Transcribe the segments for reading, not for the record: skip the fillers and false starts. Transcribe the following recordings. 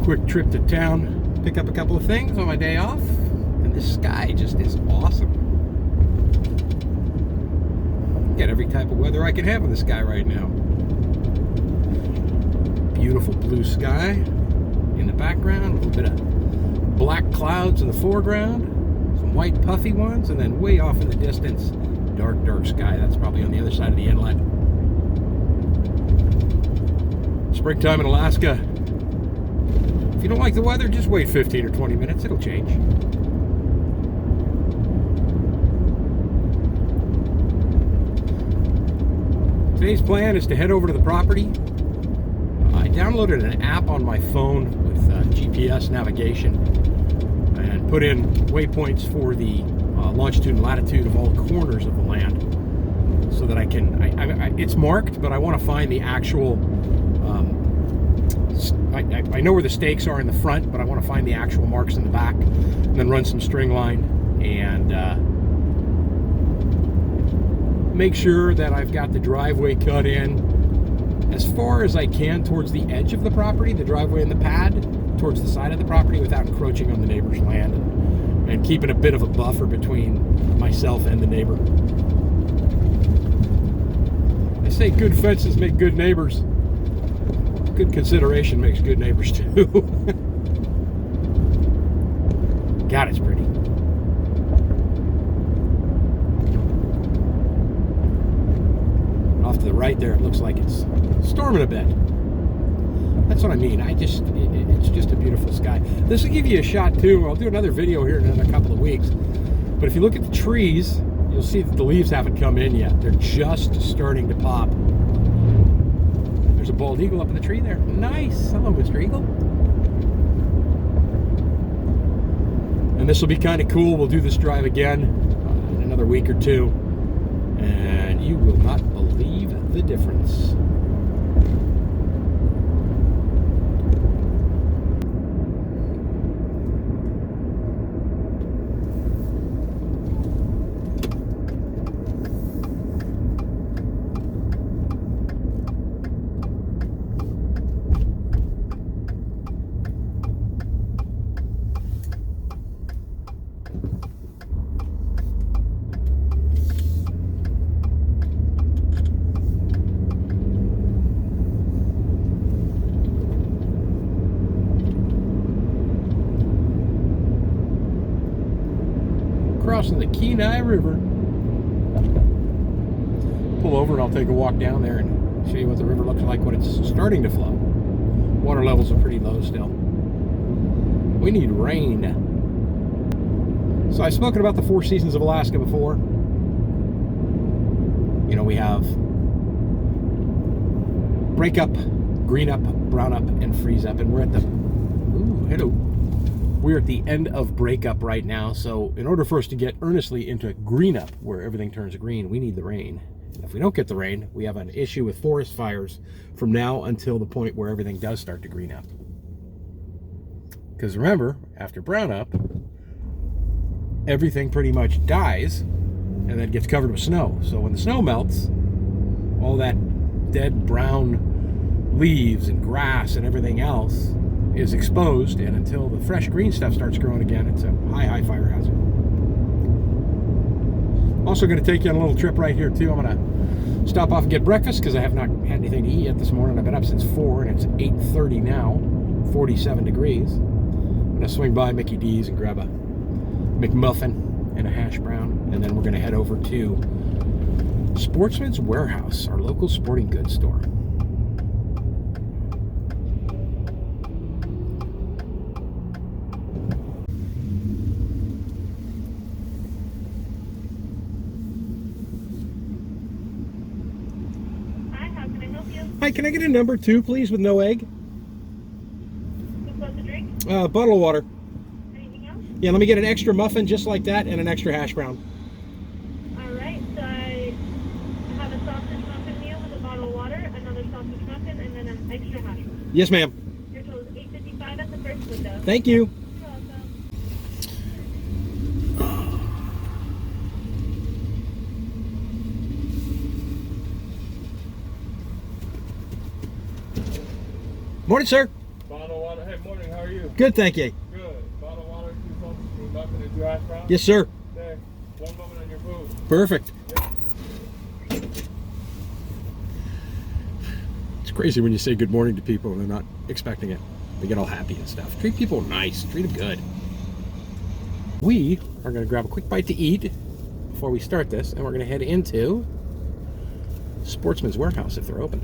Quick trip to town, pick up a couple of things on my day off, and this sky just is awesome. Get every type of weather I can have in the sky right now. Beautiful blue sky in the background, a little bit of black clouds in the foreground, some white puffy ones, and then way off in the distance, dark sky. That's probably on the other side of the inlet. Springtime in Alaska. If you don't like the weather, just wait 15 or 20 minutes. It'll change. Today's plan is to head over to the property. I downloaded an app on my phone with GPS navigation and put in waypoints for the longitude and latitude of all corners of the land so that I can, it's marked, but I want to find the actual I know where the stakes are in the front, but I want to find the actual marks in the back, and then run some string line and make sure that I've got the driveway cut in as far as I can towards the edge of the property, the driveway and the pad towards the side of the property without encroaching on the neighbor's land, and keeping a bit of a buffer between myself and the neighbor. They say good fences make good neighbors. Good consideration makes good neighbors too. God, it's pretty. Off to the right there, it looks like it's storming a bit. That's what I mean. It's just a beautiful sky. This will give you a shot too. I'll do another video here in a couple of weeks. But if you look at the trees, you'll see that the leaves haven't come in yet. They're just starting to pop. There's a bald eagle up in the tree there. Nice. Hello, Mr. Eagle. And this will be kind of cool. We'll do this drive again in another week or two. And you will not believe the difference. Crossing the Kenai River. Pull over and I'll take a walk down there and show you what the river looks like when it's starting to flow. Water levels are pretty low still. We need rain. So I've spoken about the 4 seasons of Alaska before. You know, we have break up, green up, brown up, and freeze up, and we're at the we're at the end of breakup right now, so in order for us to get earnestly into green up, where everything turns green, we need the rain. And if we don't get the rain, we have an issue with forest fires from now until the point where everything does start to green up. Because remember, after brown up, everything pretty much dies and then gets covered with snow. So when the snow melts, all that dead brown leaves and grass and everything else is exposed, and until the fresh green stuff starts growing again, it's a high fire hazard. Also going to take you on a little trip right here too. I'm going to stop off and get breakfast because I have not had anything to eat yet this morning. I've been up since 4 and it's 8:30 now, 47 degrees. I'm gonna swing by Mickey D's and grab a McMuffin and a hash brown, and then we're gonna head over to Sportsman's Warehouse, our local sporting goods store. Hi, can I get a number 2, please, with no egg? What's the drink? Bottle of water. Anything else? Yeah, let me get an extra muffin just like that and an extra hash brown. All right, so I have a sausage muffin meal with a bottle of water, another sausage muffin, and then an extra hash brown. Yes, ma'am. Your total is $8.55 at the first window. Thank you. You're welcome. Morning, sir. Bottle of water. Hey, morning. How are you? Good, thank you. Good. Bottle of water, 2 sausage, 3 muffin, and 2 hash browns? Yes, sir. Okay. 1 moment on your food. Perfect. Yeah. It's crazy when you say good morning to people and they're not expecting it. They get all happy and stuff. Treat people nice. Treat them good. We are going to grab a quick bite to eat before we start this, and we're going to head into Sportsman's Warehouse if they're open.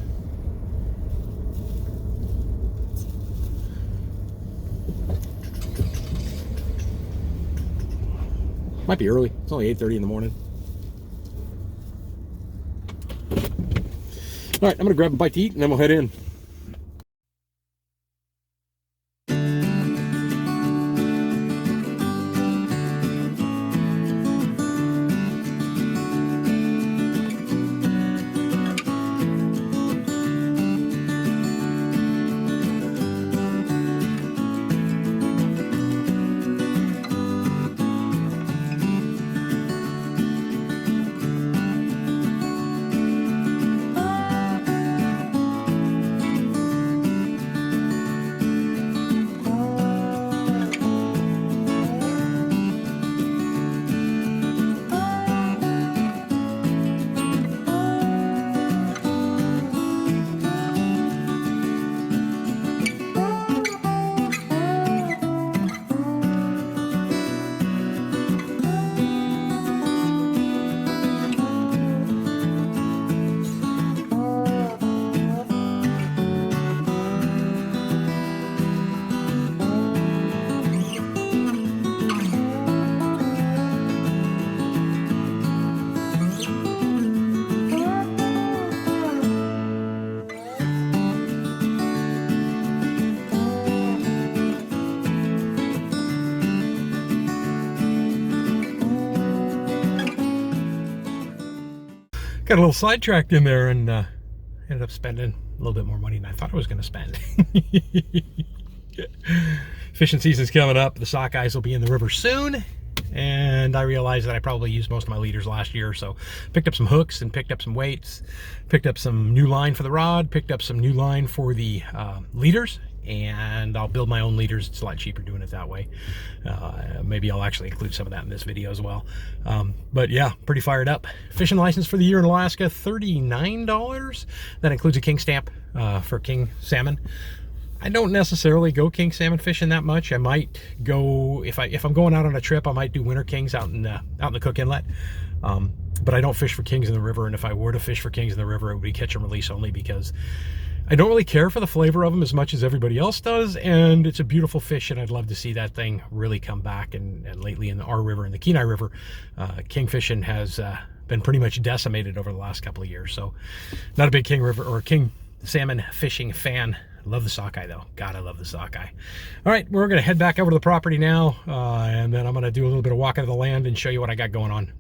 Might be early. It's only 8:30 in the morning. All right, I'm going to grab a bite to eat, and then we'll head in. Got a little sidetracked in there and ended up spending a little bit more money than I thought I was going to spend. Fishing season's coming up. The sockeyes will be in the river soon. And I realized that I probably used most of my leaders last year. So picked up some hooks and picked up some weights. Picked up some new line for the rod. Picked up some new line for the leaders. And I'll build my own leaders. It's a lot cheaper doing it that way. Maybe I'll actually include some of that in this video as well. But yeah, pretty fired up. Fishing license for the year in Alaska, $39. That includes a king stamp for king salmon. I don't necessarily go king salmon fishing that much. I might go, if I'm going out on a trip, I might do winter kings out in the Cook Inlet. But I don't fish for kings in the river, and if I were to fish for kings in the river, it would be catch and release only, because I don't really care for the flavor of them as much as everybody else does, and it's a beautiful fish, and I'd love to see that thing really come back. And lately in our river, in the Kenai River, king fishing has been pretty much decimated over the last couple of years. So not a big king river or king salmon fishing fan. Love the sockeye though. God, I love the sockeye. All right, we're gonna head back over to the property now, and then I'm gonna do a little bit of walking to the land and show you what I got going on.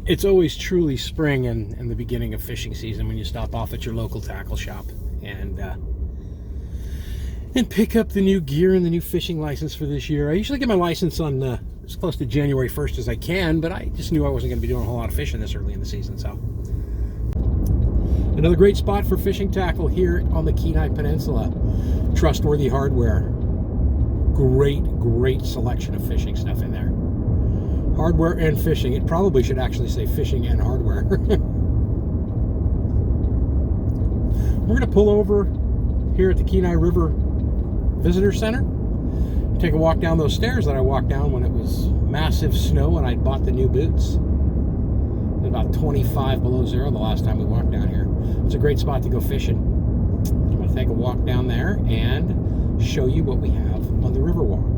It's always truly spring and the beginning of fishing season when you stop off at your local tackle shop and pick up the new gear and the new fishing license for this year. I usually get my license on as close to January 1st as I can, but I just knew I wasn't going to be doing a whole lot of fishing this early in the season. So another great spot for fishing tackle here on the Kenai Peninsula. Trustworthy hardware. Great selection of fishing stuff in there. Hardware and fishing. It probably should actually say fishing and hardware. We're going to pull over here at the Kenai River visitor center. Take a walk down those stairs that I walked down when it was massive snow and I bought the new boots. It was about 25 below zero the last time we walked down here. It's a great spot to go fishing. I'm going to take a walk down there and show you what we have on the Riverwalk.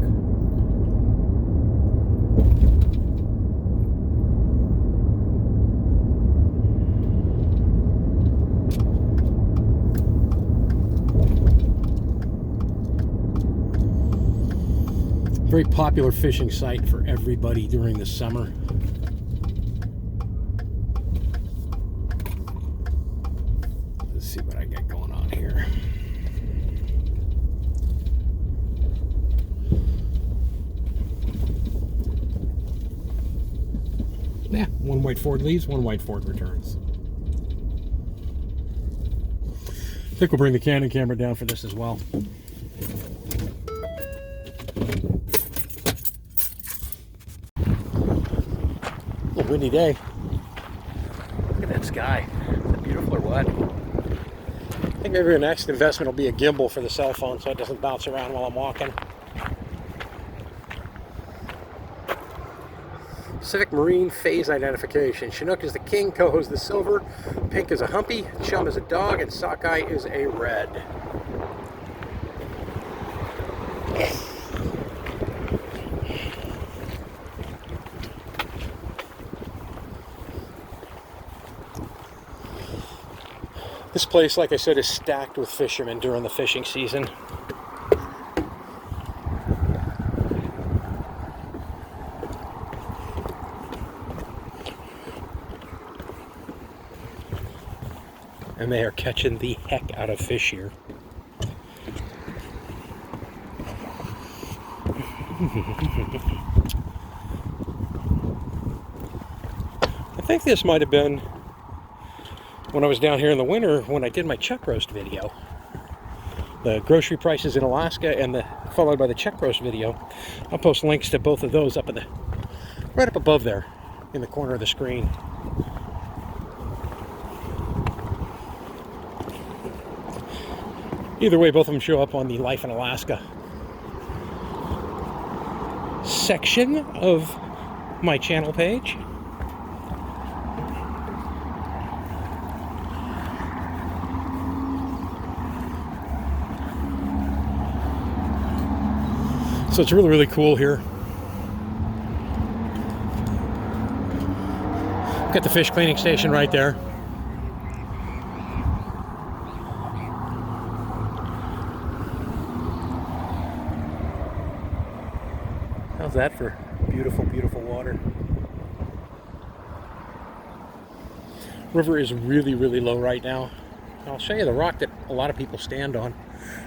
Very popular fishing site for everybody during the summer. Let's see what I got going on here. Yeah, one white Ford leaves, one white Ford returns. I think we'll bring the Canon camera down for this as well. Windy day. Look at that sky. Is it beautiful or what? I think maybe your next investment will be a gimbal for the cell phone so it doesn't bounce around while I'm walking. Pacific Marine phase identification. Chinook is the king, Coho is the silver, pink is a humpy, chum is a dog, and sockeye is a red. This place, like I said, is stacked with fishermen during the fishing season. And they are catching the heck out of fish here. I think this might have been when I was down here in the winter when I did my chuck roast video. The grocery prices in Alaska and followed by the chuck roast video. I'll post links to both of those up in right up above there in the corner of the screen. Either way, both of them show up on the Life in Alaska section of my channel page. So it's really, really cool here. Got the fish cleaning station right there. How's that for beautiful, beautiful water? River is really, really low right now. I'll show you the rock that a lot of people stand on.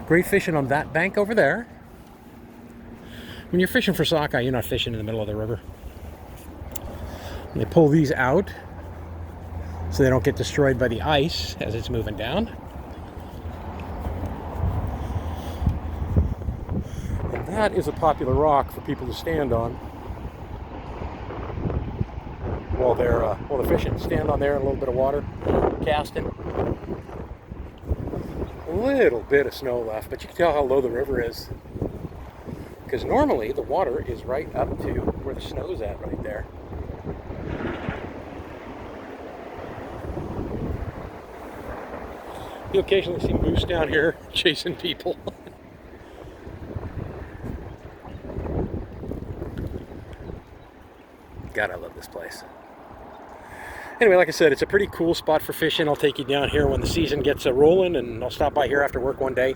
Great fishing on that bank over there. When you're fishing for sockeye, you're not fishing in the middle of the river. And they pull these out so they don't get destroyed by the ice as it's moving down. And that is a popular rock for people to stand on while they're fishing. Stand on there in a little bit of water, casting. A little bit of snow left, but you can tell how low the river is. Because normally the water is right up to where the snow's at right there. You occasionally see moose down here chasing people. God, I love this place. Anyway, like I said, it's a pretty cool spot for fishing. I'll take you down here when the season gets rolling, and I'll stop by here after work one day,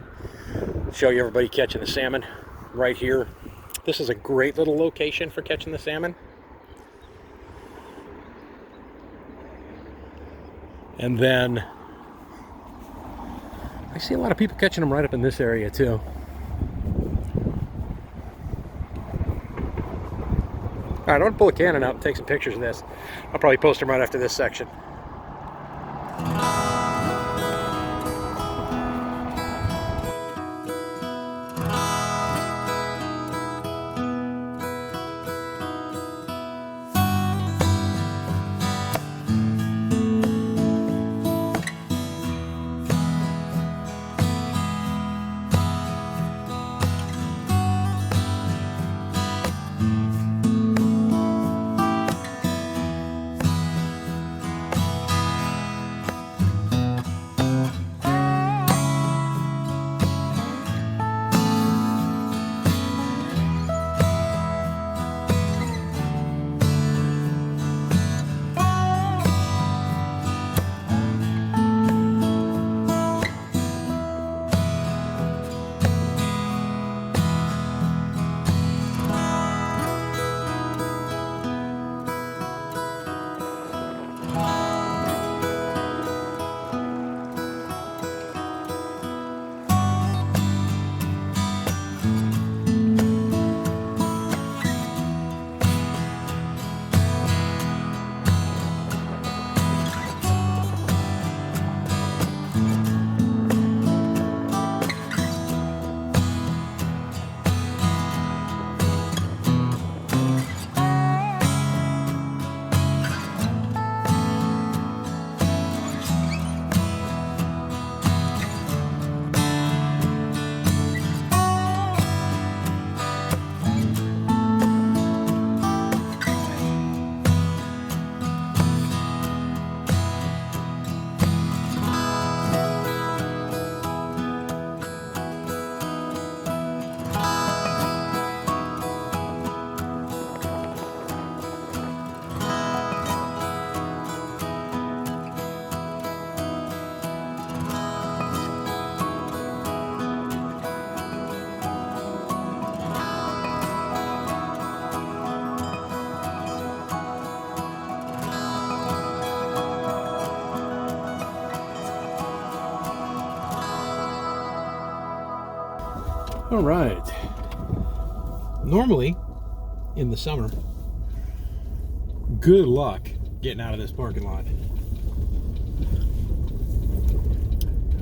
show you everybody catching the salmon. Right here. This is a great little location for catching the salmon. And then I see a lot of people catching them right up in this area too. All right, I'm gonna pull a Canon out and take some pictures of this. I'll probably post them right after this section. All right. Normally, in the summer, good luck getting out of this parking lot.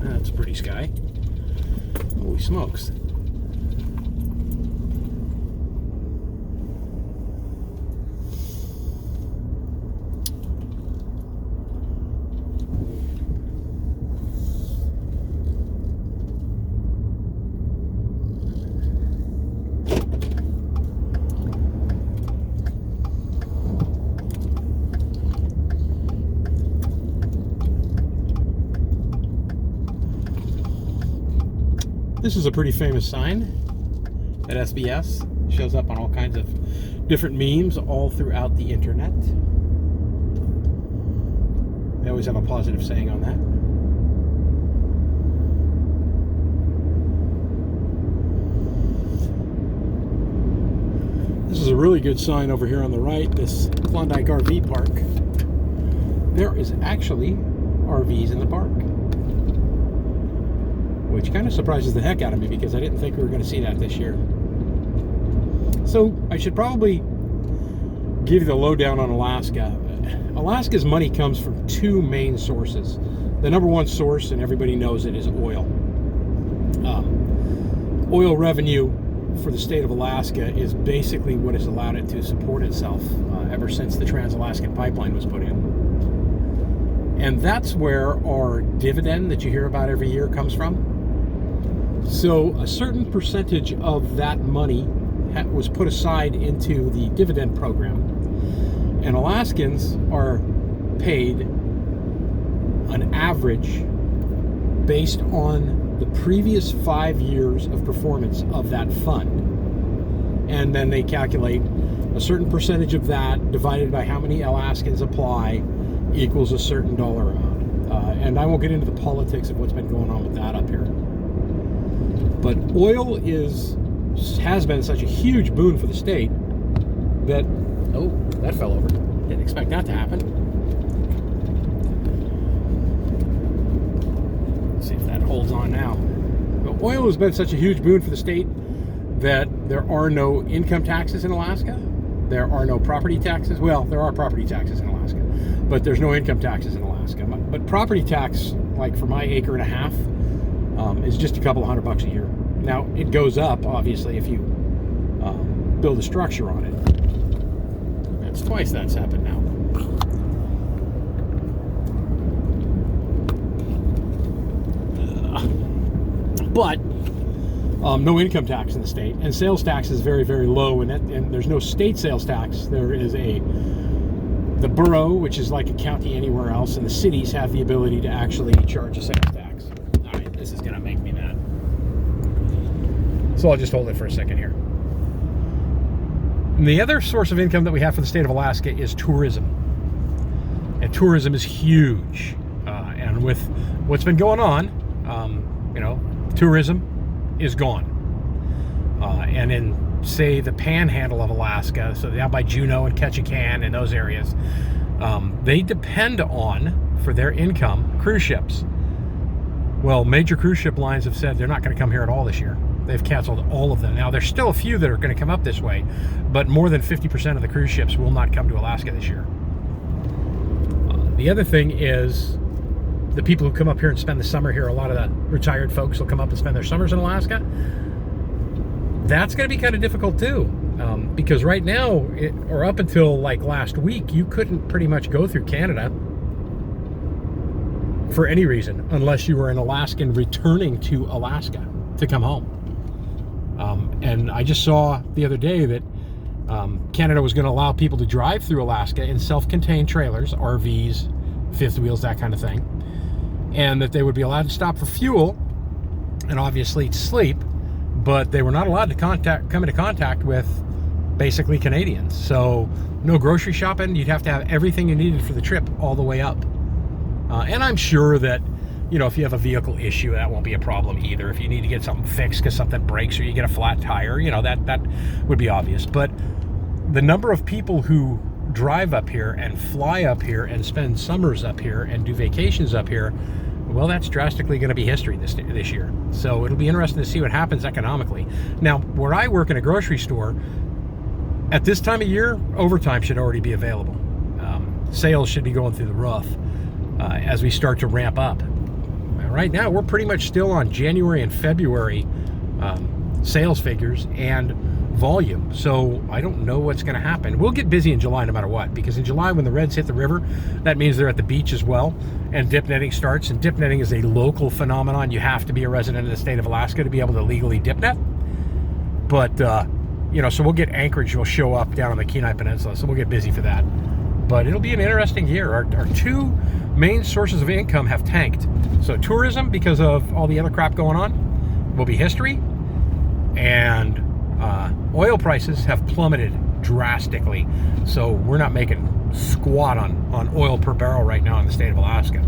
That's a pretty sky. Holy smokes. This is a pretty famous sign at SBS. It shows up on all kinds of different memes all throughout the internet. They always have a positive saying on that. This is a really good sign over here on the right, this Klondike RV park. There is actually RVs in the park, which kind of surprises the heck out of me because I didn't think we were going to see that this year. So I should probably give you the lowdown on Alaska. Alaska's money comes from two main sources. The number one source, and everybody knows it, is oil. Oil revenue for the state of Alaska is basically what has allowed it to support itself ever since the Trans-Alaskan Pipeline was put in. And that's where our dividend that you hear about every year comes from. So a certain percentage of that money was put aside into the dividend program, and Alaskans are paid an average based on the previous 5 years of performance of that fund, and then they calculate a certain percentage of that divided by how many Alaskans apply equals a certain dollar amount. And I won't get into the politics of what's been going on with that up here. But oil has been such a huge boon for the state that, oh, that fell over. Didn't expect that to happen. Let's see if that holds on now. But oil has been such a huge boon for the state that there are no income taxes in Alaska. There are no property taxes. Well, there are property taxes in Alaska, but there's no income taxes in Alaska. But property tax, like for my acre and a half, is just a couple of $100 a year. Now, it goes up, obviously, if you build a structure on it. That's twice that's happened now. But no income tax in the state, and sales tax is very, very low, and there's no state sales tax. There is the borough, which is like a county anywhere else, and the cities have the ability to actually charge a sales tax. All right, this is going to make me mad. So I'll just hold it for a second here. And the other source of income that we have for the state of Alaska is tourism. And tourism is huge. And with what's been going on, tourism is gone. And in, say, the panhandle of Alaska, so down by Juneau and Ketchikan and those areas, they depend on, for their income, cruise ships. Well, major cruise ship lines have said they're not going to come here at all this year. They've canceled all of them. Now, there's still a few that are going to come up this way, but more than 50% of the cruise ships will not come to Alaska this year. The other thing is the people who come up here and spend the summer here, a lot of the retired folks will come up and spend their summers in Alaska. That's going to be kind of difficult too, because right now, or up until like last week, you couldn't pretty much go through Canada for any reason unless you were an Alaskan returning to Alaska to come home. And I just saw the other day that Canada was going to allow people to drive through Alaska in self-contained trailers, RVs, fifth wheels, that kind of thing, and that they would be allowed to stop for fuel and obviously to sleep, but they were not allowed to come into contact with basically Canadians. So no grocery shopping. You'd have to have everything you needed for the trip all the way up. And I'm sure that, if you have a vehicle issue, that won't be a problem either. If you need to get something fixed because something breaks or you get a flat tire, that would be obvious. But the number of people who drive up here and fly up here and spend summers up here and do vacations up here well, that's drastically going to be history this year. So it'll be interesting to see what happens economically. Now, where I work in a grocery store, at this time of year, overtime should already be available. Sales should be going through the roof as we start to ramp up. Right now, we're pretty much still on January and February sales figures and volume. So I don't know what's going to happen. We'll get busy in July no matter what, because in July when the Reds hit the river, that means they're at the beach as well, and dip netting starts. And dip netting is a local phenomenon. You have to be a resident of the state of Alaska to be able to legally dip net. But you know, so we'll get anchorage will show up down on the Kenai Peninsula, so we'll get busy for that. But it'll be an interesting year. Our two main sources of income have tanked. So tourism, because of all the other crap going on, will be history. And oil prices have plummeted drastically. So we're not making squat on oil per barrel right now in the state of Alaska.